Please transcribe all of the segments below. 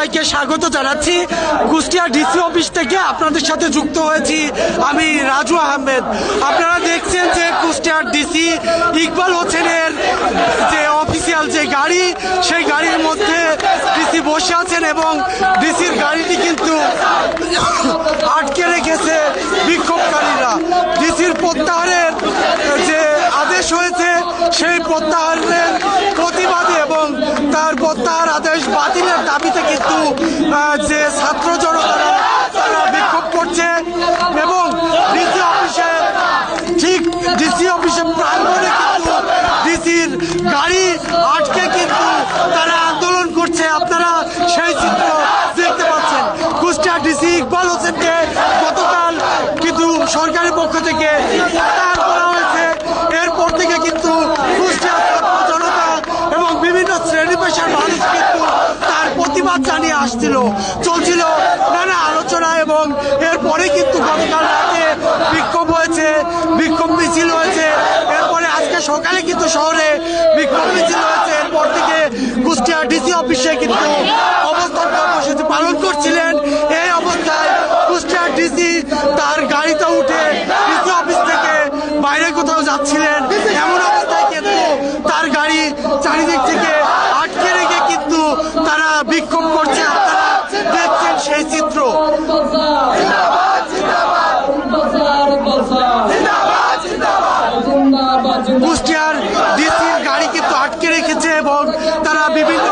সবাইকে স্বাগত জানাচ্ছি। কুষ্টিয়া ডিসি অফিস থেকে আপনাদের সাথে যুক্ত হয়েছি আমি রাজু আহমেদ। আপনারা দেখছেন যে কুষ্টিয়ার ডিসি ইকবাল হোসেনের যে অফিসিয়াল যে গাড়ি, সেই গাড়ির মধ্যে ডিসি বসে আছেন এবং ডিসির গাড়িটি কিন্তু আটকে রেখেছে বিক্ষোভকারীরা। ডিসির প্রত্যাহারের যে আদেশ হয়েছে সেই প্রত্যাহারের প্রতিবাদে এবং তার প্রত্যাহার আদেশ বাতিলের দাবিতে কিন্তু যে ছাত্র জনতা তারা বিক্ষোভ করছে এবং ডিসি অফিসে প্রাঙ্গণে কিন্তু ডিসির গাড়ি আটকে কিন্তু তারা আন্দোলন করছে। আপনারা সেই চিত্র দেখতে পাচ্ছেন। কুষ্টিয়া ডিসি ইকবাল হোসেনকে গতকাল কিন্তু সরকারের পক্ষ থেকে প্রত্যাহার করা হয়েছে। এরপর থেকে কিন্তু কুষ্টিয়া ছাত্র জনতা এবং বিভিন্ন শ্রেণী পেশার মানুষ কিন্তু তার প্রতিবাদ জানিয়ে চলছিল নানা আলোচনা এবং এরপরে কিন্তু গতকাল রাতে বিক্ষোভ হয়েছে, বিক্ষোভ মিছিল হয়েছে। এরপরে আজকে সকালে কিন্তু শহরে বিক্ষোভ মিছিল হয়েছে। এরপর থেকে কুষ্টিয়া ডিসি অফিসে কিন্তু অবস্থান কর্মসূচি পালন করছিলেন। এই অবস্থায় কুষ্টিয়া ডিসি তার গাড়িতে উঠে ডিসি অফিস থেকে বাইরে কোথাও যাচ্ছিলেন। এমন অবস্থায় কিন্তু তার গাড়ি চারিদিক থেকে আটকে রেখে কিন্তু তারা বিক্ষোভ করছে। আপনারা দেখছেন সেই চিত্র। কুষ্টিয়ার ডিসির গাড়ি কিন্তু আটকে রেখেছে এবং তারা বিভিন্ন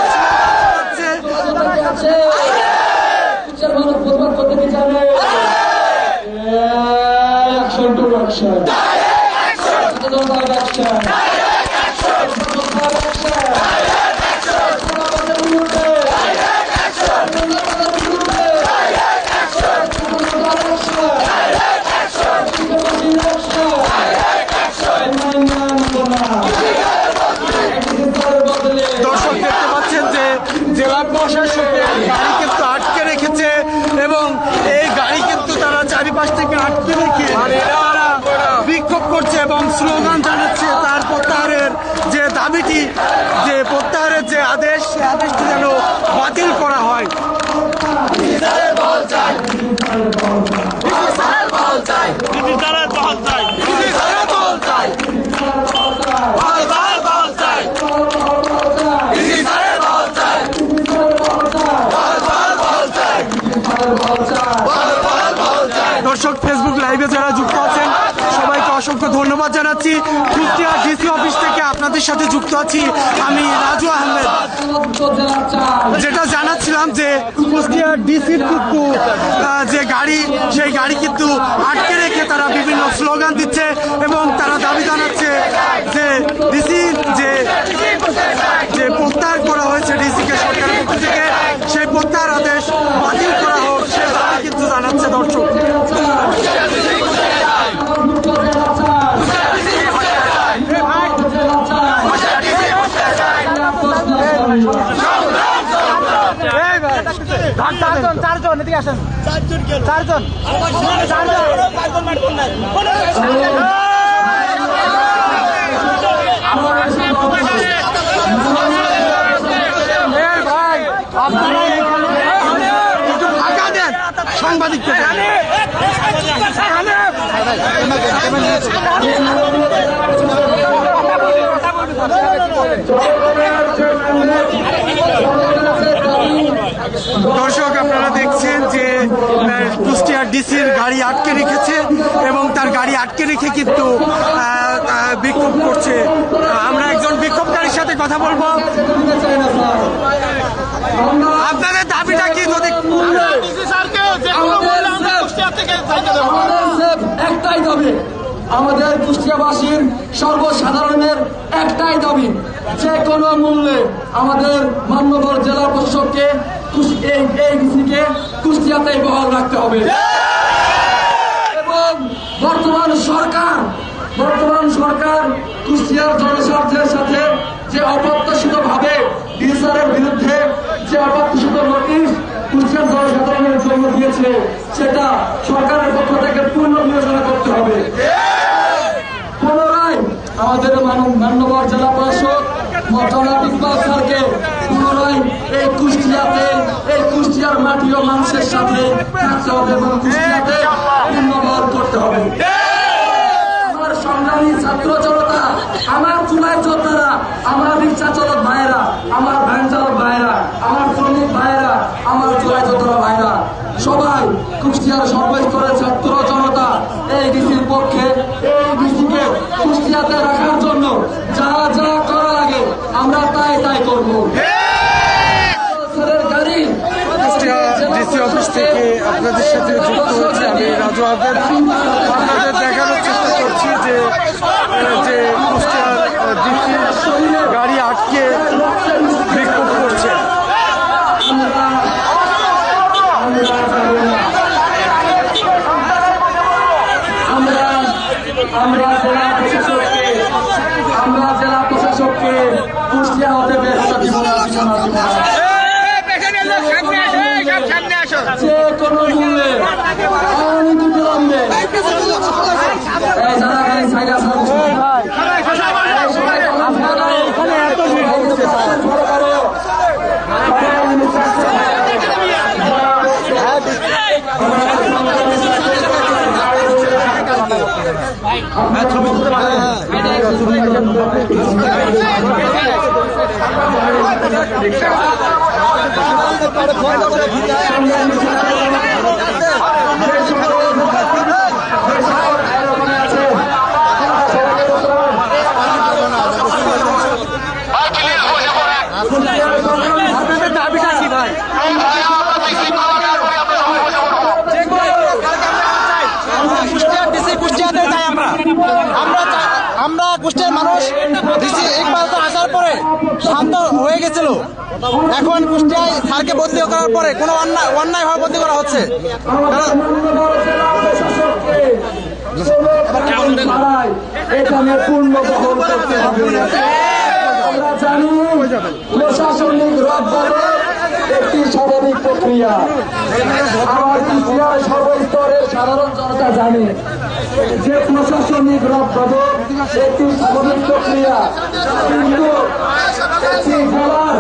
দর্শক দেখতে পাচ্ছেন যে জেলা প্রশাসকের গাড়ি কিন্তু আটকে রেখেছে এবং এই গাড়ি কিন্তু তারা চারিপাশ থেকে আটকে রেখে তারা বিক্ষোভ করছে এবং স্লোগান জানাচ্ছে তার প্রত্যাহারের যে দাবিটি, যে প্রত্যাহারের যে আদেশ, সে আদেশটি যেন বাতিল করা হয়। দর্শক ফেসবুক লাইভে যারা যুক্ত আছেন সবাইকে অসংখ্য ধন্যবাদ জানাচ্ছি। কুষ্টিয়া ডিসি অফিস থেকে আপনাদের সাথে যুক্ত আছি আমি রাজু আহমেদ। যেটা জানাচ্ছিলাম যে কুষ্টিয়া ডিসির কিন্তু যে গাড়ি, সেই গাড়ি কিন্তু আটকে রেখে তারা বিভিন্ন স্লোগান দিচ্ছে এবং তারা দাবি জানাচ্ছে যে ডিসি যে প্রত্যাহার করা হয়েছে ডিসিকে সরকারের পক্ষ থেকে, সেই প্রত্যাহার আদেশ বাতিল করা হোক, সে দাবি কিন্তু জানাচ্ছে। দর্শক চারজন এদিকে আসেন, চারজন ভাই আপনারা একটু ফাঁকা দেন সাংবাদিক। দর্শক আপনারা দেখছেন যে কুষ্টিয়ার ডিসির গাড়ি আটকে রেখেছে এবং তার গাড়ি আটকে রেখে কিন্তু বিক্ষোভ করছে। আমরা একজন বিক্ষোভকারীর সাথে কথা বলবো। আপনাদের দাবিটা কি? যদি একটাই দাবি, আমাদের কুষ্টিয়াবাসীর সর্বসাধারণের একটাই দাবি, যে কোনো মূল্যে আমাদের মান্যবর জেলা প্রশাসককে এই ডিসিকে কুষ্টিয়াতেই বহাল রাখতে হবে এবং বর্তমান সরকার কুষ্টিয়ার জনস্বার্থের সাথে যে অপ্রত্যাশিত ভাবে ডিসারের বিরুদ্ধে যে অপ্রত্যাশিত নোটিশ কুষ্টিয়ার জনসাধারণের জন্য দিয়েছে, সেটা সরকারের পক্ষ থেকে পূর্ণ বিবেচনা করতে হবে। পুনরায় আমাদের মান্যবর জেলা প্রশাসক জনাব ইকবাল স্যারকে পুনরায় এই কুষ্টিয়াতে মাটি ও মানুষের সাথে থাকতে হবে এবং কুষ্টিয়াতে উন্নয়ন করতে হবে। আমার সংগ্রামী ছাত্র জনতা, আমার চুলাই যোদ্ধারা, আমার রিক্সা চালক ভাইয়েরা, আমার ভ্যান চালক ভাইয়েরা, আমার শ্রমিক ভাইয়েরা, আমার চুলাই যোদ্ধারা ভাইয়েরা, সবাই কুষ্টিয়ার সর্বস্তরের ছাত্র জনতা এই ডিসির পক্ষে। এই ডিসিকে কুষ্টিয়াতে রাখার জন্য যা যা করা লাগে আমরা তাই করবো। কুষ্টিয়া ডিসি অফিস থেকে আপনাদের সাথে যুক্ত হয়েছে আমি রাজু আহমেদ। আপনাদের দেখানোর চেষ্টা করছি যে কুষ্টিয়ার ডিসি গাড়ি আটকে বিক্ষোভ করছে। আমরা জেলা প্রশাসককে কুষ্টিয়া হতে বের হতে দিব না। যে কোনো মূল্যে অনতিবিলম্বে যারা গাড়ি সাইডে দাবিটা কি ভাই? কুষ্টিয়াতে চাই আমরা কুষ্টিয়ার মানুষ। ডিসি ইকবাল তো আসার পরে শান্ত হয়ে গেছিল, এখন কুষ্টিয়ায় স্যারকে বদলি করার পরে কোনো অন্যায়ভাবে বদলি করা হচ্ছে। এখানে পূর্ণ বহন করতে হবে। আমরা জানি প্রশাসনিক রদবদল একটি স্বাভাবিক প্রক্রিয়া। আমার কুষ্টিয়ার সর্বস্তরের সাধারণ জনতা জানে যে প্রশাসনিক রদবদল একটি স্বাভাবিক প্রক্রিয়া, কিন্তু একটি জেলার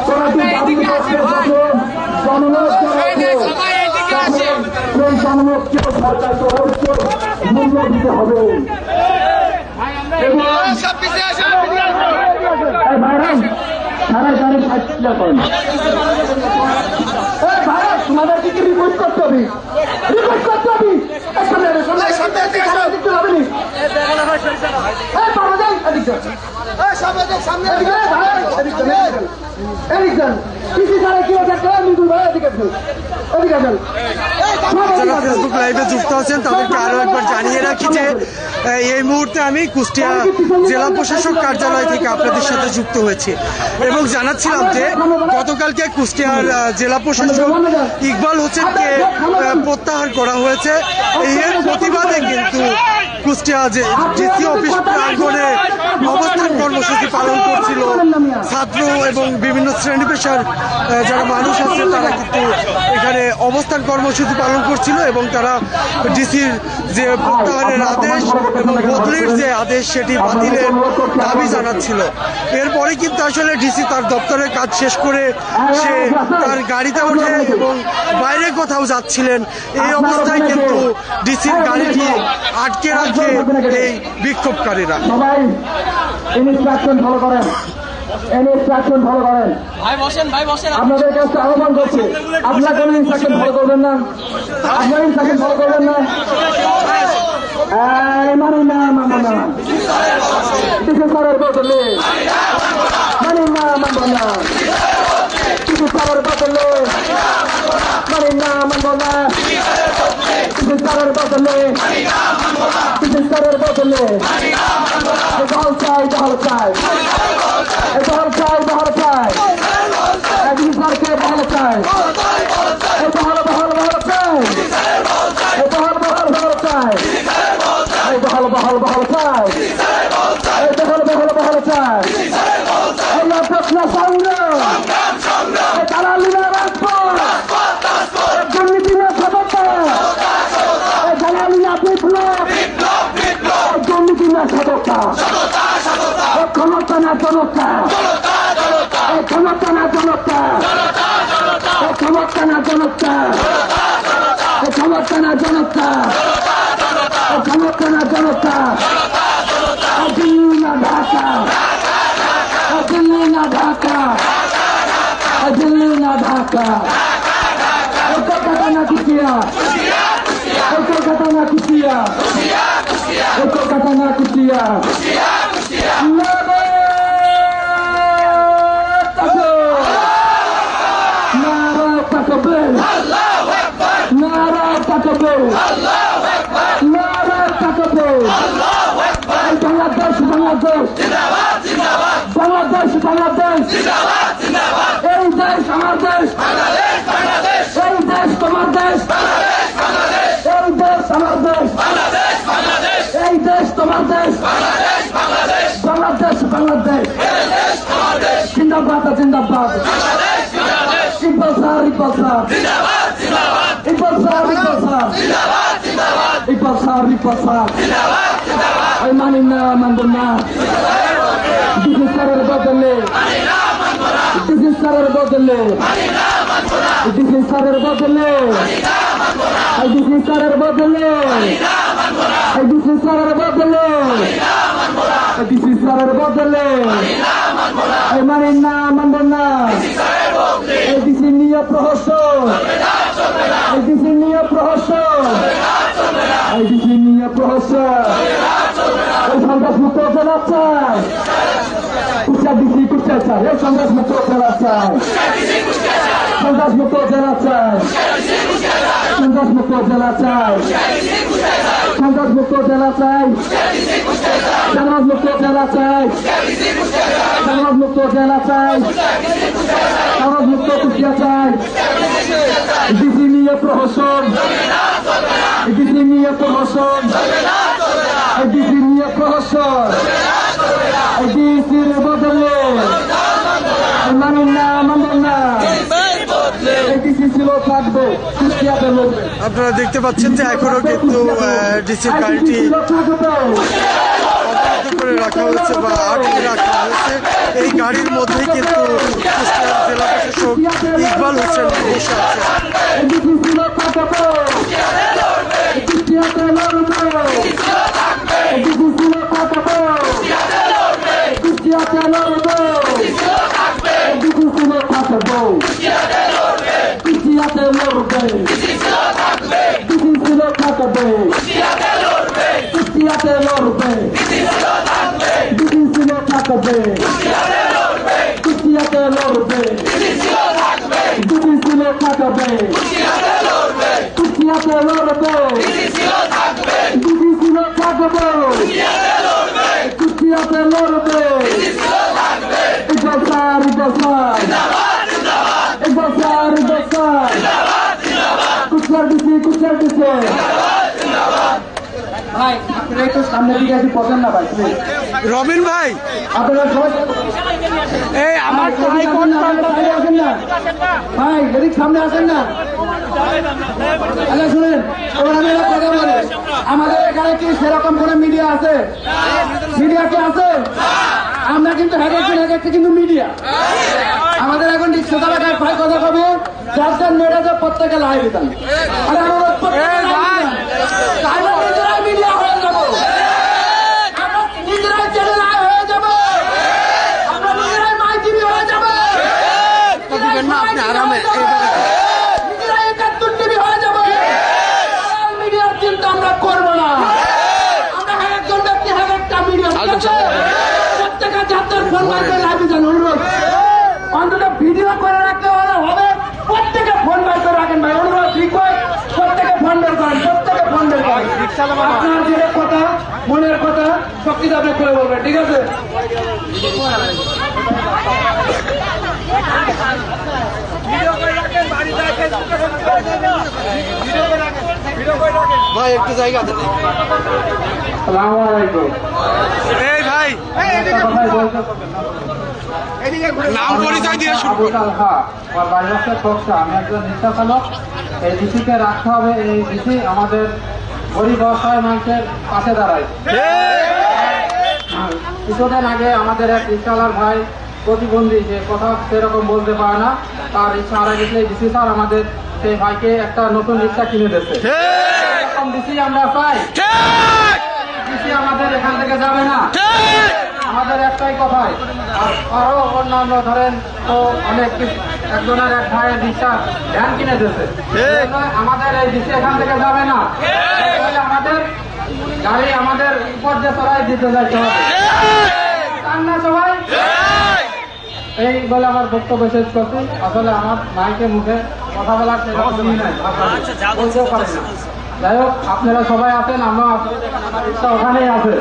কয়েকটি দাবি করতে যখন জনমত সেই জনমতকেও সরকারকে অবশ্যই মূল্য দিতে হবে। তোমাদের কি রিপোর্ট করতে হবে, রিপোর্ট করতে হবে। যারা ফেসবুক লাইভে যুক্ত আছেন তাদেরকে আরো একবার জানিয়ে রাখি যে এই মুহূর্তে আমি কুষ্টিয়া জেলা প্রশাসক কার্যালয় থেকে আপনাদের সাথে যুক্ত হয়েছি এবং জানাচ্ছিলাম যে গতকালকে কুষ্টিয়ার জেলা প্রশাসক ইকবাল হোসেনকে প্রত্যাহার করা হয়েছে। এর প্রতিবাদে কিন্তু কুষ্টিয়া ডিসি অফিস প্রাঙ্গণে অবস্থান কর্মসূচি পালন করছিল ছাত্র এবং বিভিন্ন শ্রেণী পেশার যারা মানুষ আছে তারা কিন্তু এখানে অবস্থান কর্মসূচি পালন করছিল এবং তারা ডিসির যে প্রত্যাহারের আদেশ এবং বদলির যে আদেশ সেটি বাতিলের দাবি জানাচ্ছিল। এরপরে কিন্তু আসলে ডিসি তার দপ্তরের কাজ শেষ করে সে তার গাড়িতে ওঠে এবং বাইরে কোথাও যাচ্ছিলেন। এই অবস্থায় কিন্তু ডিসির গাড়িটি আটকে রাখে এই বিক্ষোভকারীরা। সবাই ইনস্ট্রাকশন ফলো করেন, ইনস্ট্রাকশন ফলো করেন। আপনাদের কাছে আহ্বান করছি, আপনার কোনো ইনস্ট্রাকশন ফলো করবেন না, আপনার ইনস্ট্রাকশন ফলো করবেন না। মানি না মানব না, কিছু করার বদলে মানি না মানব না, কিছু করার বদলে মানি না মানব না, কিছু করার বদলে কিছু করার বদলে দল চাই দল চাই দল চাই দল চাই একদিন সরকার ভালো চাই বহল বহল বহল চাই বহল বহল বহল চাই বহল বহল বহল চাই বহল বহল বহল চাই প্রশ্ন সংগ্রাম দালালিরা রাজপথ দুর্নীতি না সততা দালালিরা বিপ্লব দুর্নীতি না সততা ক্ষমতা না জনতা ক্ষমতা না জনতা, ক্ষমতা না জনতা, ক্ষমতা না জনতা, ক্ষমতা না জনতা, দিল্লি না ঢাকা, দিল্লি না ঢাকা, দিল্লি না ঢাকা, কলকাতা না কুষ্টিয়া, কলকাতা না কুষ্টিয়া, কলকাতা না কুষ্টিয়া, বাংলাদেশ বাংলাদেশ বাংলাদেশ বাংলাদেশ এই দেশ আমার দেশ, এই দেশ তোমার দেশ, এই দেশ আমার দেশ, এই দেশ তোমার দেশ, বাংলাদেশ বাংলাদেশ জিন্দাবাদ জিন্দাবাদ, Iqbal sir Iqbal sir, Iqbal sir Iqbal sir, Iqbal sir Iqbal sir, আমি মানি না মানব না, ডিসি স্যারের বদলে, ডিসি স্যারের বদলে, ডিসি স্যারের বদলে, ডিসি স্যারের বদলে, ডিসি স্যারের বদলে, ডিসি স্যারের বদলে, আমি মানি না মানব না, ডিসি নিয়ে প্রহসন, ডিসি নিয়ে প্রহসন, ডিসি নিয়ে প্রহসন, এই সন্ত্রাস মুক্ত জেলা চাই, কুষ্টিয়া ডিসি কুষ্টিয়া চাই, এই সন্ত্রাস মুক্ত জেলা চাই, সন্ত্রাস মুক্ত জেলা চাই, সন্ত্রাস মুক্ত জেলা চাই, সন্ত্রাস মুক্ত জেলা চাই, সন্ত্রাস মুক্ত জেলা চাই, সন্ত্রাস মুক্ত জেলা চাই, সন্ত্রাস মুক্ত কুষ্টিয়া চাই, ডিসি নিয়ে প্রহসন, ডিসি নিয়ে প্রহসন, ডিসি নিয়ে প্রহসন, ডিসির বদলে মানি না মানব না, ডিসি ছিল থাকবে কুষ্টিয়াতে লড়বে। আপনারা দেখতে পাচ্ছেন যে এখনো কিন্তু ডিসির গাড়িটি অবরুদ্ধ করে রাখা হয়েছে বা আটকে রাখা হয়েছে। এই গাড়ির মধ্যেই কিন্তু কুষ্টিয়ার জেলা প্রশাসক ইকবাল হোসেন বসে আছে। ডিসি ছিল থাকবে কুষ্টিয়াতে লড়বে, ডিসি ছিল থাকবে কুষ্টিয়াতে লড়বে, ডিসি ছিল থাকবে কুষ্টিয়াতে লড়বে, ডিসি ছিল থাকবে কুষ্টিয়াতে লড়বে, ডিসি ছিল থাকবে কুষ্টিয়াতে লড়বে, ডিসি ছিল থাকবে কুষ্টিয়াতে লড়বে, ডিসি ছিল থাকবে কুষ্টিয়াতে লড়বে, Iqbal sir Iqbal sir, Iqbal sir Iqbal sir, কুষ্টিয়ার ডিসি কুষ্টিয়ার ডিসি। ভাই আপনারা একটু সামনের দিকে একটু পড়েন না ভাই, প্লিজ। রবিন ভাই, আপনারা সবাই এই আমার সামনে আসেন না ভাই, এদিক সামনে আসেন না। আচ্ছা শুনেন, এবার আমি একটা কথা বলি, আমাদের এখানে কি সেরকম কোন মিডিয়া আছে? মিডিয়া কি আছে? আমরা কিন্তু হ্যাকাচ্ছি কিন্তু মিডিয়া আমাদের এখন ছোট এলাকায় ভাই কথা কবে, যার যার নেট আছে প্রত্যেকে লাইভ দিতাম, আর আমরা নিজেরাই মিডিয়া হয়ে যাবো, আমরা নিজেরাই চ্যানেল হয়ে যাবো, আমরা নিজেরাই মাই টিভি হয়ে যাবো, আপনি আরামে নিজেরাই 71 টিভি হয়ে যাবো। মিডিয়ার চিন্তা আমরা করবো না, আমরা একজন ব্যক্তি একটা মিডিয়া প্রত্যেকের যাত্রার ফোন মারবে লাইভে যান, অনুরোধ অন্তত ভিডিও করে রাখতে হবে, প্রত্যেকে ফোন বের করে রাখেন ভাই, অনুরোধ রিকোয়েস্ট, প্রত্যেকে ফোন বের করেন, প্রত্যেকে ফোন বের করেন, আপনার যে কথা মনের কথা সব কিছু আপনি করে বলবেন, ঠিক আছে? ভাই একটু জায়গা দেন। আসসালামু আলাইকুম। এই ভাই নাম পরিচয় দিয়ে শুরু করুন। আমি একজন রিক্সা চালক। এই ডিসিকে রাখতে হবে, এই ডিসি আমাদের গরিব অসহায় মানুষের পাশে দাঁড়ায়। কিছুদিন আগে আমাদের এক রিক্সাওয়ালার ভাই প্রতিবন্ধী, যে কথা সেরকম বলতে পারে না, তার ইচ্ছা হারা গেছে, ডিসি স্যার আমাদের সেই ভাইকে একটা নতুন রিক্সা কিনে দিচ্ছে। এরকম ডিসি আমরা পাই, ডিসি আমাদের এখান থেকে যাবে না। আমাদের একটাই কথাই, আরো অন্যান্য ধরেন তো অনেক একজনের এক ভাইয়ের রিক্সা ভ্যান কিনে দিয়েছে, আমাদের এই ডিসি এখান থেকে যাবে না। তাহলে আমাদের গাড়ি আমাদের উপর দিয়ে চড়াই দিতে যাইতে হবে, তার না সবাই। এই বলে আমার বক্তব্য শেষ করছি। আসলে আমার মাইকে মুখে কথা বলার সেরকমই নাই, বলতেও পারি না। যাই হোক, আপনারা সবাই আছেন, আমরা ইচ্ছা ওখানেই আছে।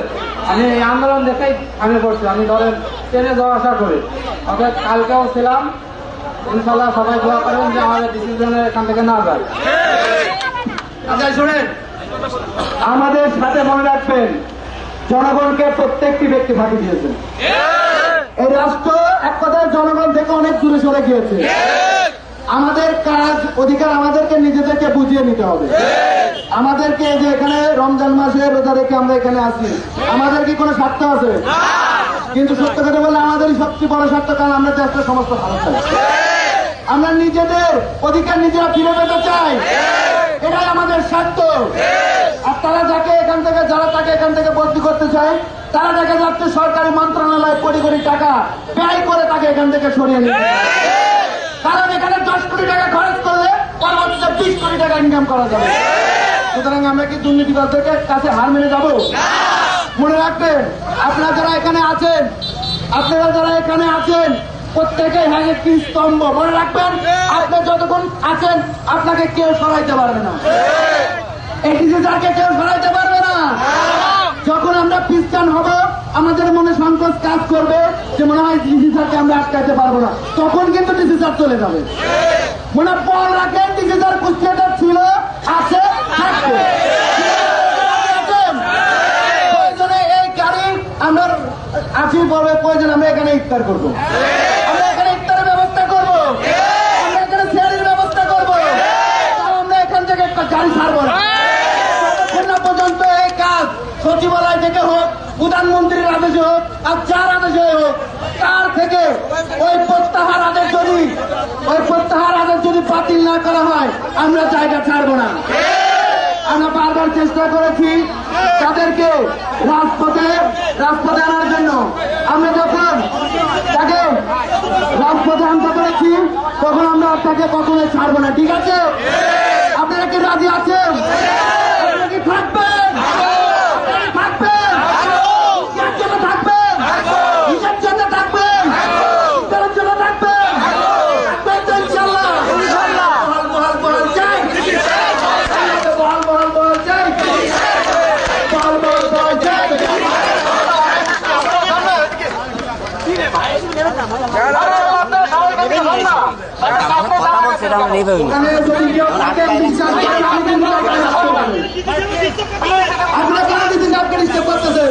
আমি এই আন্দোলন দেখেই আমি করছি, আমি ধরেন ট্রেনে যাওয়া আসা করি, অর্থাৎ কালকেও ছিলাম। ইনশাল্লাহ সবাই দোয়া করেন যে আমাদের ডিসিশনে এখান থেকে না যায়। আচ্ছা শুনেন, আমাদের সাথে মনে রাখবেন, জনগণকে প্রত্যেকটি ব্যক্তি ফাঁকি দিয়েছেন। এই রাষ্ট্র এক কথায় জনগণ থেকে অনেক দূরে সরে গিয়েছে। আমাদের কাজ অধিকার আমাদেরকে নিজেদেরকে বুঝিয়ে নিতে হবে। আমাদেরকে যে এখানে রমজান মাসে রোজা রেখে আমরা এখানে আসি, আমাদের কি কোনো স্বার্থ আছে? কিন্তু সত্য কথা বললে আমাদেরই সবচেয়ে বড় স্বার্থ, কারণ আমরা দেশের সমস্ত ভালো চাই। আমরা নিজেদের অধিকার নিজেরা ফিরে পেতে চাই, এটাই আমাদের স্বার্থ। আর তারা যাকে এখান থেকে, যারা তাকে এখান থেকে বদলি করতে চায়, তারা দেখা যাচ্ছে সরকারি মন্ত্রণালয় কোটি কোটি টাকা ব্যয় করে তাকে এখান থেকে সরিয়ে নিতে। কারণ এখানে 10 কোটি টাকা খরচ করলে পরবর্তীতে 20 কোটি টাকা ইনকাম করা যাবে। সুতরাং আমরা কি দুর্নীতিবাজদের কাছে হার মেনে যাব? মনে রাখবেন, আপনারা যারা এখানে আছেন প্রত্যেকে হ্যাঁ একটি স্তম্ভ। মনে রাখবেন, আপনি যতক্ষণ আছেন আপনাকে কেউ সরাইতে পারবে না, এই ডিসিশনকে কেউ সরাইতে পারবে না। যখন আমরা পিছন হব, আমাদের মনে সংকোচ কাজ করবে যে মনে হয় ডিসি স্যারকে আমরা আটকাইতে পারবো না, তখন কিন্তু ডিসি স্যার চলে যাবে। মনে বল রাখেন, ডিসি স্যার কুষ্টিয়াটা ছিল, আছে, থাকবে। প্রয়োজনে এই গাড়ি আমরা আসির পর্বে প্রয়োজন আমরা এখানে ইফতার করবো, আমরা এখানে ইফতারের ব্যবস্থা করবো, আমরা এখানে শেয়ারের ব্যবস্থা করবো। আমরা এখান থেকে গাড়ি ছাড়বো না যতক্ষণ না পর্যন্ত এই কাজ সচিবালয় থেকে হোক, প্রধানমন্ত্রীর আদেশে হোক, আর যার আদেশে হোক, তার থেকে ওই প্রত্যাহার আদেশ যদি বাতিল না করা হয়, আমরা জায়গা ছাড়বো না। আমরা বারবার চেষ্টা করেছি তাদেরকে রাজপথে আনার জন্য। আমরা যখন তাকে রাজপথে আনতে পেরেছি, তখন আমরা তাকে কখনোই ছাড়বো না। ঠিক আছে? আপনারা কি রাজি আছেন? আপনারা কি থাকবেন? থাকবেন? কিসের জন্য থাকবেন? কিসের জন্য থাকবেন? কিসের জন্য থাকবেন? থাকবেন তো ইনশাল্লাহ। বহাল চাই, বহাল চাই, বহাল চাই। আপনারা কেন দিচ্ছেন? আপনি ডিস্টার্ব করতেছেন।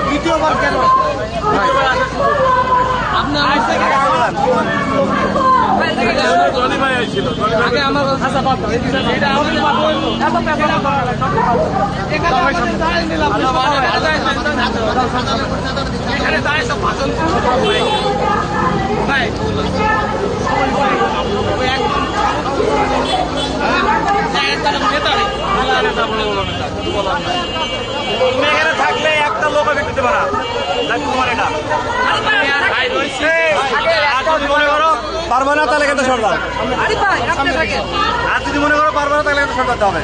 দ্বিতীয়বার কেন আগে আমার ভাষা পাবো এটা আমাদের এখানে তাই সব ভাষণ ভাই মেঘেরা থাকলে একটা লোক দেখতে পারা তোমার এটা মনে করো পারবো না, তাহলে কিন্তু সরকার আর যদি মনে করো পারবো না, তাহলে কিন্তু সরকার হবে।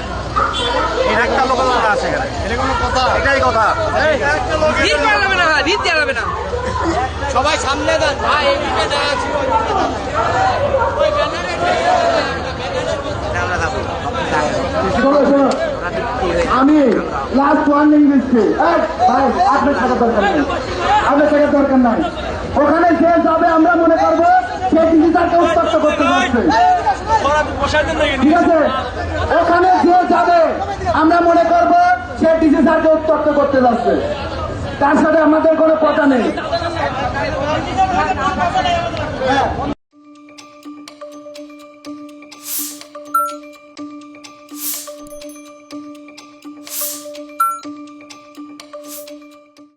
একটা লোক আছে এখানে, এটা কোনো কথা, এটাই কথা। সবাই সামনে দেন ভাই, এইদিকে না আছি ওই ব্যানারে শোনো শোনো, আমি লাস্ট ওয়ার্নিং দিচ্ছি। ভাই আপনার থাকার দরকার নেই, আপনার থাকার দরকার নাই। ওখানে যে যাবে আমরা মনে করবো সে ডিসি স্যারকে উত্তপ্ত করতে যাচ্ছে, ঠিক আছে? ওখানে যে যাবে আমরা মনে করবো সে ডিসি স্যারকে উত্তপ্ত করতে যাচ্ছে, তার সাথে আমাদের কোনো কথা নেই।